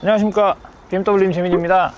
안녕하십니까, BMW 재민입니다.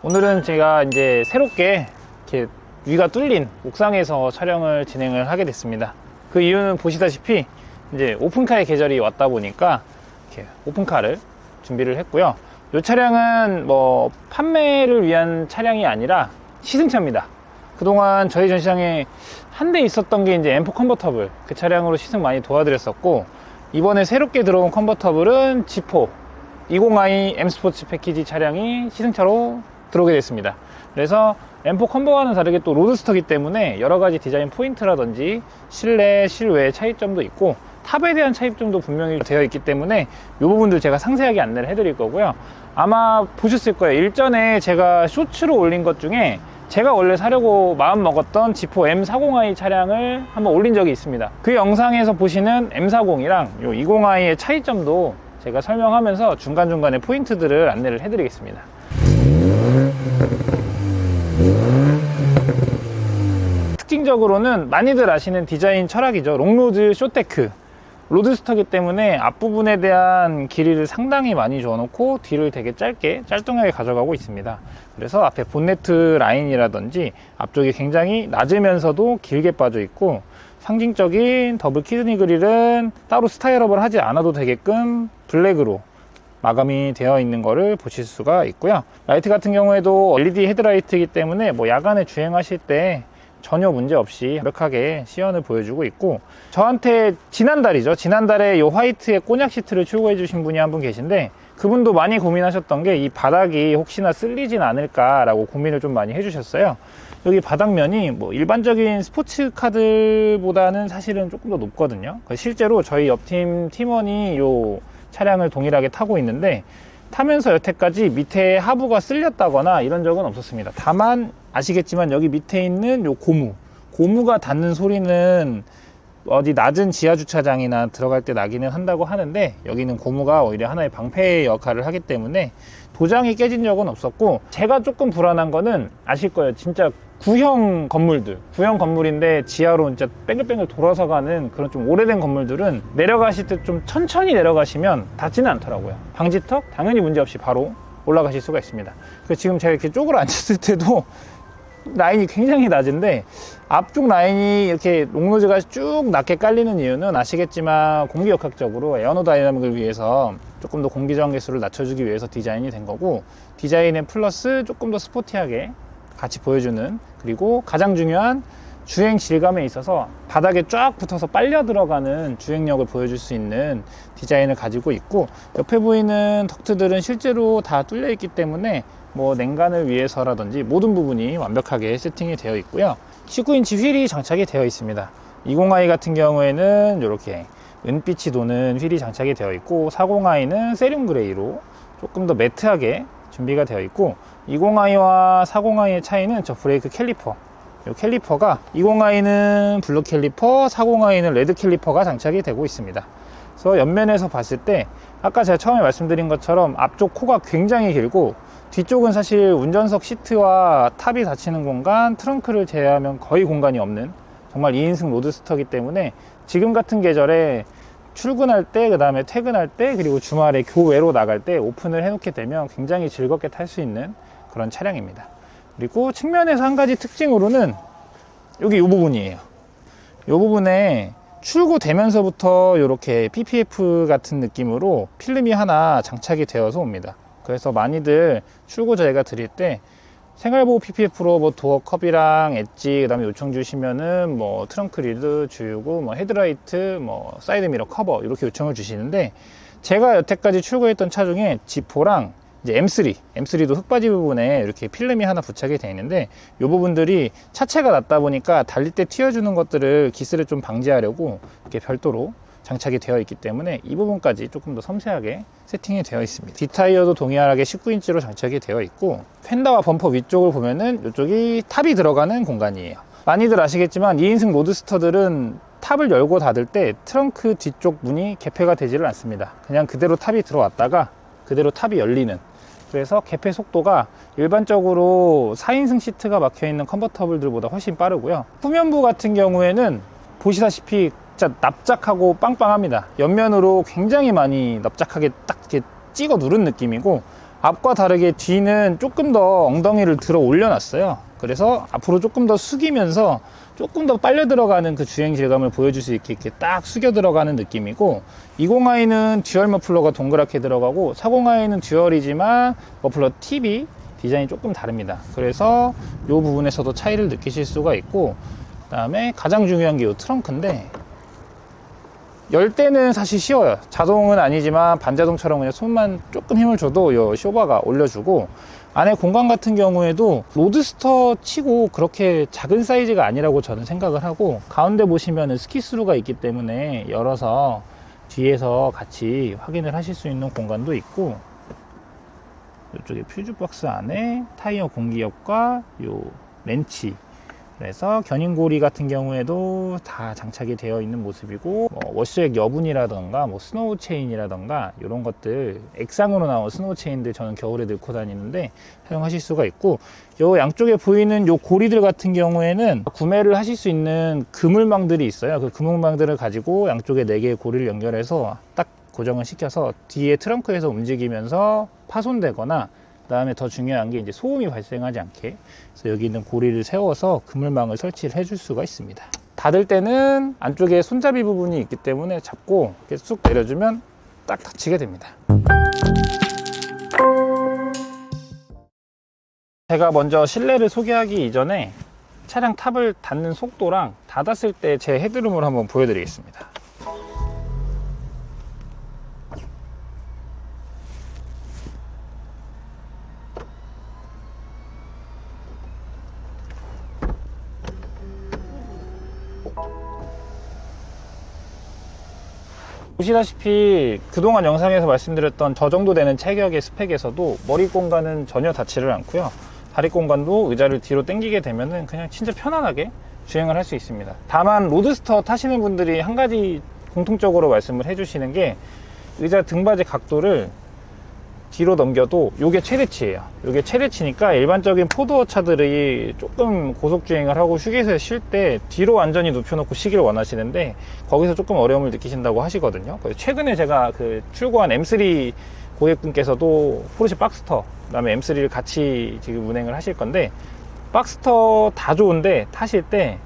오늘은 제가 이제 새롭게 이렇게 위가 뚫린 옥상에서 촬영을 진행을 하게 됐습니다. 그 이유는 보시다시피 이제 오픈카의 계절이 왔다 보니까 이렇게 오픈카를 준비를 했고요. 이 차량은 뭐 판매를 위한 차량이 아니라 시승차입니다. 그동안 저희 전시장에 한 대 있었던 게 이제 M4 컨버터블, 그 차량으로 시승 많이 도와드렸었고, 이번에 새롭게 들어온 컨버터블은 G4 20i M 스포츠 패키지 차량이 시승차로 들어오게 됐습니다. 그래서 M4 컨버와는 다르게 또 로드스터이기 때문에 여러가지 디자인 포인트라든지 실내, 실외 차이점도 있고 탑에 대한 차이점도 분명히 되어 있기 때문에 이 부분들 제가 상세하게 안내를 해드릴 거고요. 아마 보셨을 거예요. 일전에 제가 쇼츠로 올린 것 중에 제가 원래 사려고 마음 먹었던 G4 M40i 차량을 한번 올린 적이 있습니다. 그 영상에서 보시는 M40이랑 요 20i의 차이점도 제가 설명하면서 중간중간에 포인트들을 안내를 해드리겠습니다. 특징적으로는 많이들 아시는 디자인 철학이죠. 롱로드 쇼테크. 로드스터이기 때문에 앞부분에 대한 길이를 상당히 많이 줘놓고 뒤를 되게 짧게 짤뚱하게 가져가고 있습니다. 그래서 앞에 본네트 라인이라든지 앞쪽이 굉장히 낮으면서도 길게 빠져 있고, 상징적인 더블 키드니 그릴은 따로 스타일업을 하지 않아도 되게끔 블랙으로 마감이 되어 있는 것을 보실 수가 있고요. 라이트 같은 경우에도 LED 헤드라이트이기 때문에 뭐 야간에 주행하실 때 전혀 문제 없이 완벽하게 시연을 보여주고 있고, 저한테 지난달에 이 화이트의 꼬냑 시트를 출고해 주신 분이 한 분 계신데, 그분도 많이 고민하셨던 게 이 바닥이 혹시나 쓸리진 않을까 라고 고민을 좀 많이 해주셨어요. 여기 바닥면이 뭐 일반적인 스포츠카들보다는 사실은 조금 더 높거든요. 실제로 저희 옆팀 팀원이 이 차량을 동일하게 타고 있는데, 타면서 여태까지 밑에 하부가 쓸렸다거나 이런 적은 없었습니다. 다만 아시겠지만 여기 밑에 있는 요 고무가 닿는 소리는 어디 낮은 지하 주차장이나 들어갈 때 나기는 한다고 하는데, 여기는 고무가 오히려 하나의 방패 역할을 하기 때문에 도장이 깨진 적은 없었고, 제가 조금 불안한 거는 아실 거예요. 진짜 구형 건물인데 지하로 진짜 뺑글뺑글 돌아서 가는 그런 좀 오래된 건물들은 내려가실 때 좀 천천히 내려가시면 닿지는 않더라고요. 방지턱 당연히 문제없이 바로 올라가실 수가 있습니다. 그래서 지금 제가 이렇게 쪽으로 앉았을 때도 라인이 굉장히 낮은데, 앞쪽 라인이 이렇게 롱노즈가 쭉 낮게 깔리는 이유는 아시겠지만 공기역학적으로 에어노다이나믹을 위해서 조금 더 공기 저항 개수를 낮춰주기 위해서 디자인이 된 거고, 디자인에 플러스 조금 더 스포티하게 같이 보여주는, 그리고 가장 중요한 주행 질감에 있어서 바닥에 쫙 붙어서 빨려 들어가는 주행력을 보여줄 수 있는 디자인을 가지고 있고, 옆에 보이는 덕트들은 실제로 다 뚫려 있기 때문에 뭐 냉간을 위해서라든지 모든 부분이 완벽하게 세팅이 되어 있고요. 19인치 휠이 장착이 되어 있습니다. 20i 같은 경우에는 이렇게 은빛이 도는 휠이 장착이 되어 있고, 40i는 세륨 그레이로 조금 더 매트하게 준비가 되어 있고, 20i와 40i의 차이는 저 브레이크 캘리퍼, 이 캘리퍼가 20i는 블루 캘리퍼, 40i는 레드 캘리퍼가 장착이 되고 있습니다. 그래서 옆면에서 봤을 때 아까 제가 처음에 말씀드린 것처럼 앞쪽 코가 굉장히 길고, 뒤쪽은 사실 운전석 시트와 탑이 닫히는 공간, 트렁크를 제외하면 거의 공간이 없는 정말 2인승 로드스터이기 때문에 지금 같은 계절에 출근할 때, 그 다음에 퇴근할 때, 그리고 주말에 교외로 나갈 때 오픈을 해놓게 되면 굉장히 즐겁게 탈 수 있는 그런 차량입니다. 그리고 측면에서 한 가지 특징으로는 여기 이 부분이에요. 이 부분에 출고되면서부터 이렇게 PPF 같은 느낌으로 필름이 하나 장착이 되어서 옵니다. 그래서 많이들 출고 저희가 드릴 때 생활보호 PPF로 뭐 도어 컵이랑 엣지, 그 다음에 요청 주시면은 뭐 트렁크 리드 주고, 뭐 헤드라이트, 뭐 사이드 미러 커버 이렇게 요청을 주시는데, 제가 여태까지 출고했던 차 중에 G4랑 이제 M3도 흙바지 부분에 이렇게 필름이 하나 부착이 되어 있는데, 이 부분들이 차체가 낮다 보니까 달릴 때 튀어주는 것들을 기스를 좀 방지하려고 이렇게 별도로 장착이 되어 있기 때문에 이 부분까지 조금 더 섬세하게 세팅이 되어 있습니다. 뒷타이어도 동일하게 19인치로 장착이 되어 있고, 휀다와 범퍼 위쪽을 보면은 이쪽이 탑이 들어가는 공간이에요. 많이들 아시겠지만 2인승 로드스터들은 탑을 열고 닫을 때 트렁크 뒤쪽 문이 개폐가 되지를 않습니다. 그냥 그대로 탑이 들어왔다가 그대로 탑이 열리는, 그래서 개폐 속도가 일반적으로 4인승 시트가 막혀있는 컨버터블들보다 훨씬 빠르고요. 후면부 같은 경우에는 보시다시피 진짜 납작하고 빵빵합니다. 옆면으로 굉장히 많이 납작하게 딱 이렇게 찍어 누른 느낌이고, 앞과 다르게 뒤는 조금 더 엉덩이를 들어 올려놨어요. 그래서 앞으로 조금 더 숙이면서 조금 더 빨려 들어가는 그 주행 질감을 보여줄 수 있게 이렇게 딱 숙여 들어가는 느낌이고, 20i는 듀얼 머플러가 동그랗게 들어가고 40i는 듀얼이지만 머플러 팁이 디자인이 조금 다릅니다. 그래서 이 부분에서도 차이를 느끼실 수가 있고, 그 다음에 가장 중요한 게 이 트렁크인데, 열 때는 사실 쉬워요. 자동은 아니지만 반자동처럼 그냥 손만 조금 힘을 줘도 이 쇼바가 올려주고, 안에 공간 같은 경우에도 로드스터 치고 그렇게 작은 사이즈가 아니라고 저는 생각을 하고, 가운데 보시면은 스키스루가 있기 때문에 열어서 뒤에서 같이 확인을 하실 수 있는 공간도 있고, 이쪽에 퓨즈박스 안에 타이어 공기압과 요 렌치, 그래서 견인고리 같은 경우에도 다 장착이 되어 있는 모습이고, 워시액 여분이라던가 스노우 체인이라던가 이런 것들, 액상으로 나온 스노우 체인들 저는 겨울에 넣고 다니는데 사용하실 수가 있고, 요 양쪽에 보이는 요 고리들 같은 경우에는 구매를 하실 수 있는 그물망들이 있어요. 그 그물망들을 가지고 양쪽에 4개의 고리를 연결해서 딱 고정을 시켜서 뒤에 트렁크에서 움직이면서 파손되거나, 그 다음에 더 중요한 게 이제 소음이 발생하지 않게, 그래서 여기 있는 고리를 세워서 그물망을 설치를 해줄 수가 있습니다. 닫을 때는 안쪽에 손잡이 부분이 있기 때문에 잡고 이렇게 쑥 내려주면 딱 닫히게 됩니다. 제가 먼저 실내를 소개하기 이전에 차량 탑을 닫는 속도랑 닫았을 때 제 헤드룸을 한번 보여드리겠습니다. 보시다시피 그동안 영상에서 말씀드렸던 저 정도 되는 체격의 스펙에서도 머리 공간은 전혀 닿지를 않고요. 다리 공간도 의자를 뒤로 당기게 되면은 그냥 진짜 편안하게 주행을 할 수 있습니다. 다만 로드스터 타시는 분들이 한 가지 공통적으로 말씀을 해주시는 게, 의자 등받이 각도를 뒤로 넘겨도 이게 최대치예요. 이게 최대치니까 일반적인 포도어 차들이 조금 고속 주행을 하고 휴게소에 쉴 때 뒤로 완전히 눕혀놓고 쉬기를 원하시는데, 거기서 조금 어려움을 느끼신다고 하시거든요. 그래서 최근에 제가 그 출고한 M3 고객분께서도 포르쉐 박스터, 그 다음에 M3를 같이 지금 운행을 하실 건데, 박스터 다 좋은데 타실 때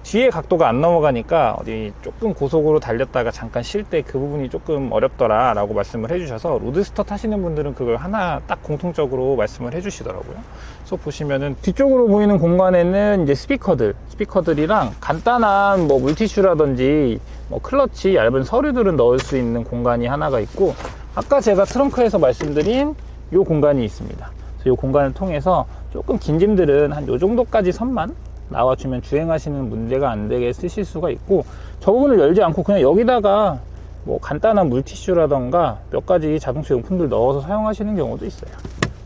뒤에 각도가 안 넘어가니까 어디 조금 고속으로 달렸다가 잠깐 쉴 때 그 부분이 조금 어렵더라 라고 말씀을 해주셔서, 로드스터 타시는 분들은 그걸 하나 딱 공통적으로 말씀을 해주시더라고요. 그래서 보시면은 뒤쪽으로 보이는 공간에는 이제 스피커들이랑 간단한 물티슈라든지 클러치, 얇은 서류들은 넣을 수 있는 공간이 하나가 있고, 아까 제가 트렁크에서 말씀드린 이 공간이 있습니다. 그래서 이 공간을 통해서 조금 긴 짐들은 한 이 정도까지 선만 나와주면 주행하시는 문제가 안 되게 쓰실 수가 있고, 저 부분을 열지 않고 그냥 여기다가 간단한 물티슈라던가 몇 가지 자동차 용품들 넣어서 사용하시는 경우도 있어요.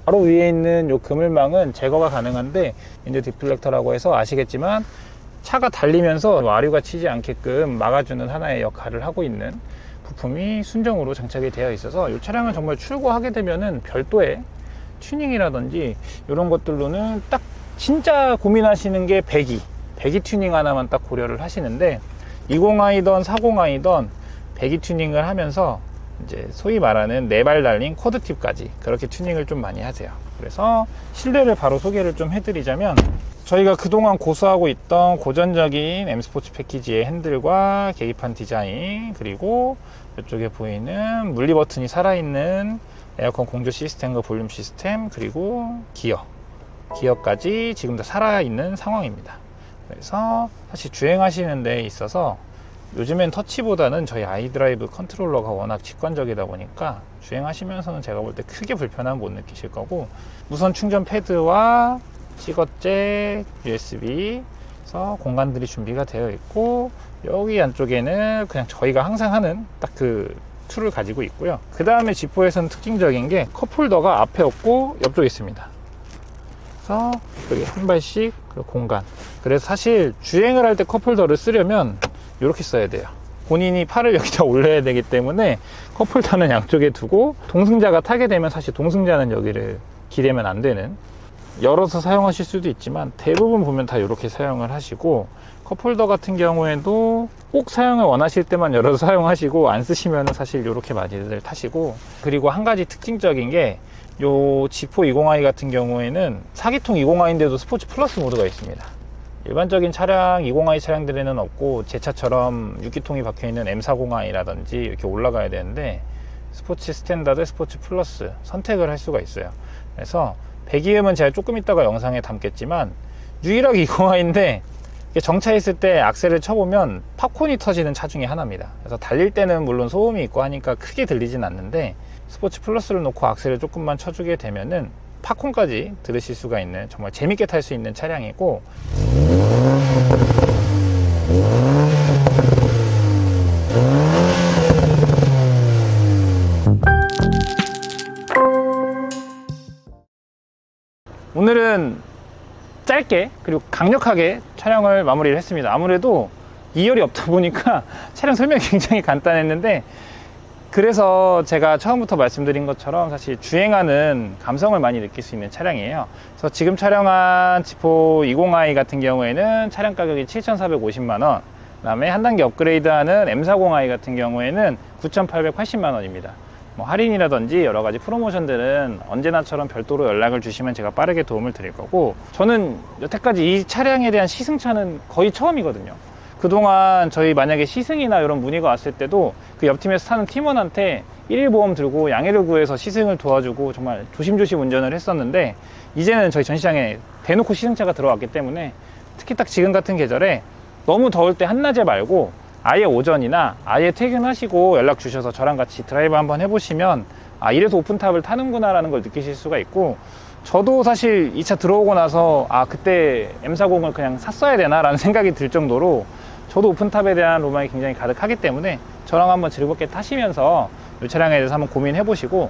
바로 위에 있는 이 그물망은 제거가 가능한데, 윈드 디플렉터라고 해서 아시겠지만 차가 달리면서 아류가 치지 않게끔 막아주는 하나의 역할을 하고 있는 부품이 순정으로 장착이 되어 있어서, 이 차량을 정말 출고하게 되면은 별도의 튜닝이라든지 이런 것들로는 딱 진짜 고민하시는 게 배기 튜닝 하나만 딱 고려를 하시는데, 20i던 40i던 배기 튜닝을 하면서 이제 소위 말하는 4발 달린 쿼드팁까지 그렇게 튜닝을 좀 많이 하세요. 그래서 실내를 바로 소개를 좀 해드리자면, 저희가 그동안 고수하고 있던 고전적인 M 스포츠 패키지의 핸들과 계기판 디자인, 그리고 이쪽에 보이는 물리 버튼이 살아있는 에어컨 공조 시스템과 볼륨 시스템, 그리고 기어까지 지금 다 살아있는 상황입니다. 그래서 사실 주행하시는 데 있어서 요즘엔 터치보다는 저희 아이드라이브 컨트롤러가 워낙 직관적이다 보니까 주행하시면서는 제가 볼 때 크게 불편함 못 느끼실 거고, 무선 충전 패드와 시거잭, USB, 그래서 공간들이 준비가 되어 있고, 여기 안쪽에는 그냥 저희가 항상 하는 딱 그 툴을 가지고 있고요. 그 다음에 지포에서는 특징적인 게 컵홀더가 앞에 없고 옆쪽에 있습니다. 그래서 여기 한 발씩 공간. 그래서 사실 주행을 할 때 컵홀더를 쓰려면 이렇게 써야 돼요. 본인이 팔을 여기다 올려야 되기 때문에 컵홀더는 양쪽에 두고, 동승자가 타게 되면 사실 동승자는 여기를 기대면 안 되는, 열어서 사용하실 수도 있지만 대부분 보면 다 이렇게 사용을 하시고, 컵홀더 같은 경우에도 꼭 사용을 원하실 때만 열어서 사용하시고, 안 쓰시면 사실 이렇게 많이들 타시고, 그리고 한 가지 특징적인 게 요 G4 20i 같은 경우에는 4기통 20i인데도 스포츠 플러스 모드가 있습니다. 일반적인 차량 20i 차량들에는 없고 제 차처럼 6기통이 박혀있는 M40i라든지 이렇게 올라가야 되는데 스포츠 스탠다드, 스포츠 플러스 선택을 할 수가 있어요. 그래서 배기음은 제가 조금 이따가 영상에 담겠지만 유일하게 20i인데 정차했을 때 악셀을 쳐보면 팝콘이 터지는 차 중에 하나입니다. 그래서 달릴 때는 물론 소음이 있고 하니까 크게 들리진 않는데 스포츠 플러스를 놓고 악셀을 조금만 쳐주게 되면은 팝콘까지 들으실 수가 있는 정말 재밌게 탈 수 있는 차량이고, 오늘은 짧게 그리고 강력하게 촬영을 마무리를 했습니다. 아무래도 2열이 없다 보니까 차량 설명이 굉장히 간단했는데, 그래서 제가 처음부터 말씀드린 것처럼 사실 주행하는 감성을 많이 느낄 수 있는 차량이에요. 그래서 지금 촬영한 G4 20i 같은 경우에는 차량 가격이 7,450만원, 그 다음에 한 단계 업그레이드하는 M40i 같은 경우에는 9,880만원입니다. 뭐 할인이라든지 여러 가지 프로모션들은 언제나처럼 별도로 연락을 주시면 제가 빠르게 도움을 드릴 거고, 저는 여태까지 이 차량에 대한 시승차는 거의 처음이거든요. 그동안 저희 만약에 시승이나 이런 문의가 왔을 때도 그 옆팀에서 타는 팀원한테 1일 보험 들고 양해를 구해서 시승을 도와주고 정말 조심조심 운전을 했었는데, 이제는 저희 전시장에 대놓고 시승차가 들어왔기 때문에 특히 딱 지금 같은 계절에 너무 더울 때 한낮에 말고 아예 오전이나 아예 퇴근하시고 연락 주셔서 저랑 같이 드라이브 한번 해보시면 아, 이래서 오픈탑을 타는구나 라는 걸 느끼실 수가 있고, 저도 사실 이 차 들어오고 나서 아, 그때 M40을 그냥 샀어야 되나 라는 생각이 들 정도로 저도 오픈탑에 대한 로망이 굉장히 가득하기 때문에 저랑 한번 즐겁게 타시면서 이 차량에 대해서 한번 고민해 보시고,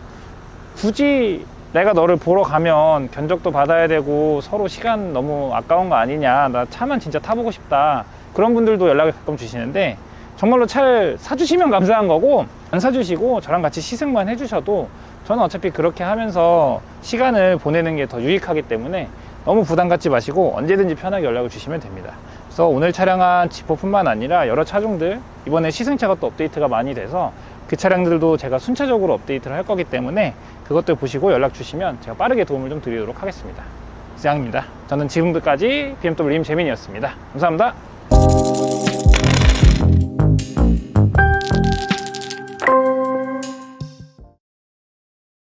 굳이 내가 너를 보러 가면 견적도 받아야 되고 서로 시간 너무 아까운 거 아니냐, 나 차만 진짜 타보고 싶다, 그런 분들도 연락을 가끔 주시는데 정말로 차를 사주시면 감사한 거고, 안 사주시고 저랑 같이 시승만 해주셔도 저는 어차피 그렇게 하면서 시간을 보내는 게 더 유익하기 때문에 너무 부담 갖지 마시고 언제든지 편하게 연락을 주시면 됩니다. 그래서 오늘 촬영한 G4뿐만 아니라 여러 차종들, 이번에 시승차가 또 업데이트가 많이 돼서 그 차량들도 제가 순차적으로 업데이트를 할 거기 때문에 그것들 보시고 연락 주시면 제가 빠르게 도움을 좀 드리도록 하겠습니다. 이상입니다. 저는 지금까지 BMW 임재민이었습니다. 감사합니다.